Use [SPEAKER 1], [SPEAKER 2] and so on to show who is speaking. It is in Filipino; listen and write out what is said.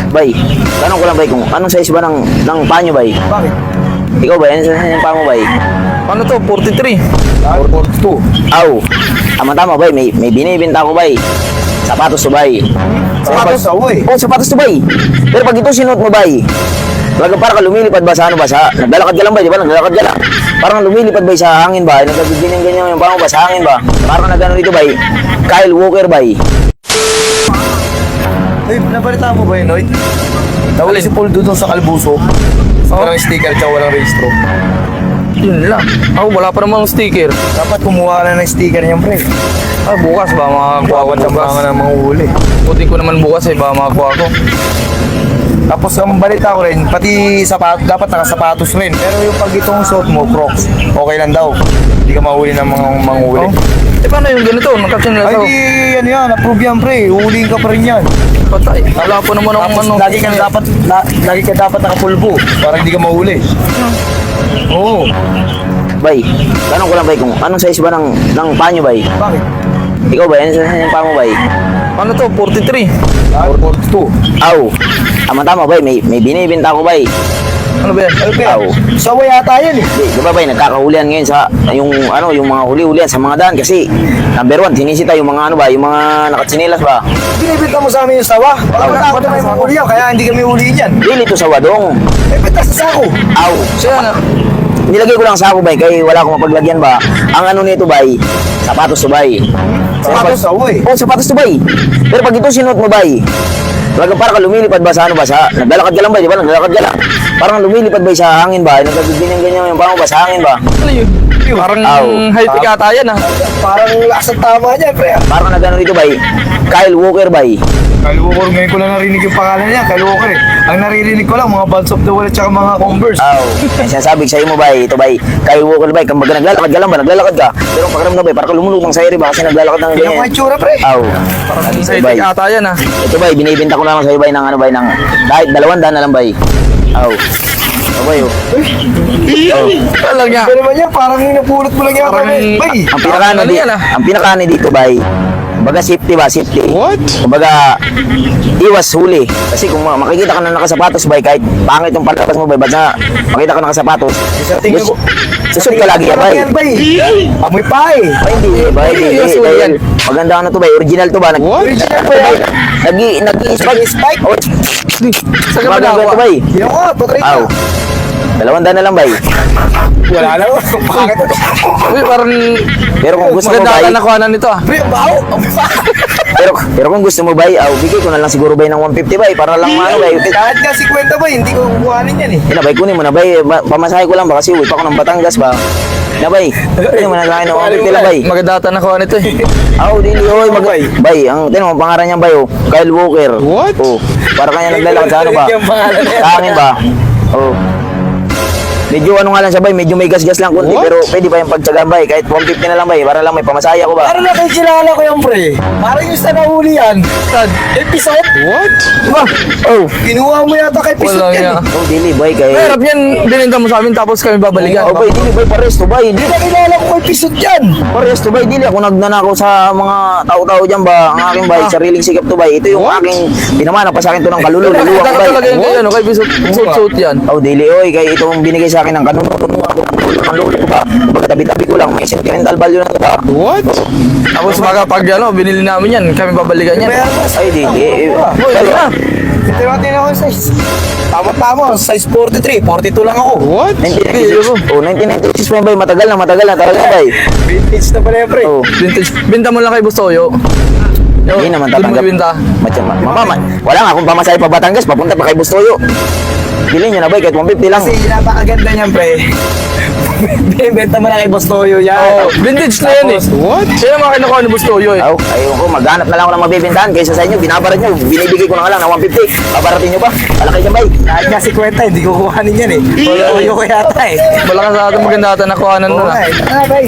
[SPEAKER 1] Bay, tanong ko lang bay kung anong size ba ng panyo bay?
[SPEAKER 2] Bakit?
[SPEAKER 1] Ikaw ba, ano size ng paa mo bay?
[SPEAKER 3] Ano to? 43.
[SPEAKER 2] 42.
[SPEAKER 1] Aw, tama bay, may binibenta ko bay. Sapatos to bay.
[SPEAKER 2] Sapatos ako eh.
[SPEAKER 1] Oh, sapatos to bay. Pero pag ito sinuot mo bay, para ka lumilipad ba sa ano ba? Naglalakad ka lang ba, di ba? Naglalakad ka lang. Parang lumilipad ba sa hangin ba? Naggaganyan yung paa mo ba sa hangin ba? Parang nagano dito bay. Kyle Walker bay.
[SPEAKER 2] Ay, nabalita mo ba yun, Noy? Nawala si Paul doon sa Kalbuso. Walang sticker tsaka walang registro.
[SPEAKER 3] Yun lang. Ako, wala pa namang sticker.
[SPEAKER 2] Dapat kumuha ka na ng sticker niyan, pre.
[SPEAKER 3] Ah, bukas ba makakuha ko
[SPEAKER 2] Sa
[SPEAKER 3] bukas?
[SPEAKER 2] mga na mga huli.
[SPEAKER 3] Puti ko naman bukas eh, baka makakuha ko.
[SPEAKER 2] Tapos ang balita ko rin, pati dapat nakasapatos rin. Pero yung pag itong suot mo, Crocs, okay lang daw. Hindi ka mahuli ng mga manghuli.
[SPEAKER 3] Oh. Eh, paano yung ganito? Nakapsin nila
[SPEAKER 2] Ay,
[SPEAKER 3] to.
[SPEAKER 2] di, ano yan, approve yan, pre. Uhulihin ka pa rin yan.
[SPEAKER 3] Patay. Wala po naman
[SPEAKER 2] Tapos
[SPEAKER 3] akong ano.
[SPEAKER 2] lagi ka dapat nakapulbo para hindi ka mahuli. Oo.
[SPEAKER 1] Bay, tanong ko lang bay kung anong size ba ng panyo bay?
[SPEAKER 2] Bakit?
[SPEAKER 1] Ikaw ba, ano size ng paa mo bay?
[SPEAKER 3] Ano to? 43.
[SPEAKER 2] 42.
[SPEAKER 1] Aw, tama bay, may binibenta ko bay.
[SPEAKER 3] Ano ba yan?
[SPEAKER 2] Ano ba yan?
[SPEAKER 1] Oo.
[SPEAKER 2] Sawa yata yan eh.
[SPEAKER 1] Di ba bay, nagkakahulihan ngayon sa yung mga huli-hulihan sa mga daan kasi number 1, sinisita yung mga yung mga nakatsinilas ba?
[SPEAKER 2] Binibenta mo sa amin yung sawa. Baka matakot na may mahuli yan, kaya hindi kami huliin yan.
[SPEAKER 1] Dili to sa wadong.
[SPEAKER 2] Eh, benta sa sako.
[SPEAKER 1] Aw,
[SPEAKER 3] Siya na.
[SPEAKER 1] nilagay ko lang sa ako bay kaya wala akong mapaglagyan ba. Ang ano nito bay, sapatos to bay.
[SPEAKER 2] Sapatos ako eh.
[SPEAKER 1] Oh, sapatos to bay. Pero pag ito sinuot mo bay, para ka lumilipad ba sa ano ba? Naglalakad ka lang ba, di ba? Naglalakad ka lang. Parang lumilipad ba sa hangin ba? Naggaganyan yung paa mo ba sa hangin ba?
[SPEAKER 3] Ano yun? Parang
[SPEAKER 1] Aw.
[SPEAKER 3] high-tech ata yan ah.
[SPEAKER 2] Parang lasang tama niya, pre.
[SPEAKER 1] Parang nagano dito bay, Kyle Walker bay.
[SPEAKER 2] Kyle Walker, ngayon ko lang narinig yung pangalan niya, Kyle Walker eh. Ang naririnig ko lang, mga Bands of the Wall at saka mga Converse.
[SPEAKER 1] Aw, may sinasabi sa'yo mo bay, ito bay, Kyle Walker bay, kumbaga naglalakad ka lang ba? Naglalakad ka. Pero ang pakiramdam bay, parang lumulutang sa iri ba kasi naglalakad ng
[SPEAKER 2] Yan
[SPEAKER 1] ganyan.
[SPEAKER 2] ang itsura, pre.
[SPEAKER 1] Aw,
[SPEAKER 3] Parang
[SPEAKER 1] ito bay.
[SPEAKER 3] high-tech ata yan ah.
[SPEAKER 1] Ito bay, binibenta ko lang sa'yo bay ng ano bay, ng kahit 200 na lang bay. Aw, ito bay oh.
[SPEAKER 3] Alam niya.
[SPEAKER 2] Pero naman yan, parang napulot mo lang yan,
[SPEAKER 3] Parang-
[SPEAKER 2] pre. Bay,
[SPEAKER 1] Ang pinakano
[SPEAKER 3] Ano yan, ah?
[SPEAKER 1] ang pinakano dito bay, kumbaga safety ba, safety.
[SPEAKER 3] What?
[SPEAKER 1] Kumbaga iwas huli. Kasi kung makikita ka na nakasapatos bay, kahit pangit yung palabas mo bay, basta makita ka nakasapatos,
[SPEAKER 2] sa tingin ko,
[SPEAKER 1] susot ka lagi yan bay.
[SPEAKER 2] yan, bay. Amoy pa eh.
[SPEAKER 1] Ay, hindi ba? Hindi.
[SPEAKER 3] Yes, huli yan.
[SPEAKER 1] Maganda ano to ba? Original to ba?
[SPEAKER 2] Original po yan.
[SPEAKER 1] Nag-i-spike.
[SPEAKER 2] Spike?
[SPEAKER 1] Oh,
[SPEAKER 3] Saan ka ba
[SPEAKER 1] maganda to
[SPEAKER 3] nakakuha?
[SPEAKER 1] bay.
[SPEAKER 2] Yan ko, patry
[SPEAKER 1] Aw.
[SPEAKER 2] ka.
[SPEAKER 1] 200 na lang bay.
[SPEAKER 2] Wala na, bakit?
[SPEAKER 3] Uy, parang
[SPEAKER 1] Pero kung gusto mo bay,
[SPEAKER 3] maganda ka nakuha na nito ah.
[SPEAKER 2] Pre, bao.
[SPEAKER 1] pero kung gusto mo bay, bigay ko na lang siguro bay ng 150 bay para lang ano bay.
[SPEAKER 2] Kahit nga 50 ba, hindi ko kukuhanin yan eh.
[SPEAKER 1] Ina bay, kunin mo na bay. Pamasahe ko lang ba kasi uwi pa ako ng Batangas ba. Na bay. Kunin mo na lang ng 150 lang bay.
[SPEAKER 3] Maganda ata nakuha nito eh.
[SPEAKER 1] Dili oy bay. Ang tinong pangalan niya bay Kyle Walker.
[SPEAKER 3] What?
[SPEAKER 1] Oh, para kanya naglalakad sa ano ba?
[SPEAKER 2] Yung pangalan niya.
[SPEAKER 1] Sa akin ba? Oh. Medyo ano nga lang siya bay, medyo may gas-gas lang konti pero pwede ba yung pagtsagaan bay kahit 150 na lang bay para lang may pamasaya ko ba?
[SPEAKER 2] Parang nakikilala ko yung pre. Parang yung sa nahuli yan. Episode?
[SPEAKER 3] What?
[SPEAKER 1] Diba? Oh.
[SPEAKER 2] Kinuha mo yata kay episode
[SPEAKER 3] Wala
[SPEAKER 2] yan
[SPEAKER 3] niya.
[SPEAKER 2] eh.
[SPEAKER 1] Oh, dili bay kay.
[SPEAKER 3] Mahirap yan, bininta mo sa amin tapos kami babalikan.
[SPEAKER 1] Oh, bay, dili bay pares to bay.
[SPEAKER 2] Hindi
[SPEAKER 1] Dili
[SPEAKER 2] nakilala ko kay episode yan.
[SPEAKER 1] pares to bay, dili ako nagnanakaw sa mga tao-tao diyan ba. Ang aking bay, sariling sikap to bay. Ito yung aking pinamana pa sa akin to ng kaluluwa
[SPEAKER 3] Nakita ko
[SPEAKER 1] bay.
[SPEAKER 3] talaga yung ano, kay suit yan.
[SPEAKER 1] Oh, dili oy, kay itong binigay sa akin ng kanuno ako ang lolo ko ba? Pagkatabi-tabi ko lang, may sentimental value na to ba?
[SPEAKER 3] What? Tapos baka pag ano, binili namin yan, kami babalikan yan.
[SPEAKER 1] Ay, dili.
[SPEAKER 3] Oh, yun na.
[SPEAKER 2] Ito yung tingnan ko yung size. Tama-tama, size 43. 42 lang ako.
[SPEAKER 3] What?
[SPEAKER 1] 1996. Oh, 1996 pa yun, bay. Matagal na talaga, bay.
[SPEAKER 2] Vintage na pala yung pre.
[SPEAKER 1] Oh,
[SPEAKER 3] Vintage. Binta mo lang kay Bustoyo.
[SPEAKER 1] hindi naman
[SPEAKER 3] Doon mo
[SPEAKER 1] tatanggap.
[SPEAKER 3] ibinta.
[SPEAKER 1] Wala nga, kung pamasahe pa Batangas, papunta pa kay Bustoyo. Bilhin nyo na, bay, kahit 150 lang.
[SPEAKER 2] Kasi napakaganda niyan pre. Benta mo na kay Bostoyo yan.
[SPEAKER 3] Oh, vintage na yan eh.
[SPEAKER 2] What?
[SPEAKER 3] Kaya mga kinukuha ni Bustoyo eh.
[SPEAKER 1] Ayun ko, maghanap na lang ako ng mabibintahan kaysa sa inyo, binabarat nyo, binibigay ko na nga lang ng 150. Babaratin nyo ba? Alakay dyan, bay.
[SPEAKER 2] Kahit nga 50, hindi ko kukuhanin yan eh. Bostoyo ko yata eh.
[SPEAKER 3] Wala ka sa atin maganda ata nakuha na
[SPEAKER 2] Oo
[SPEAKER 3] nun
[SPEAKER 2] nga
[SPEAKER 3] ah.
[SPEAKER 2] eh. Bay.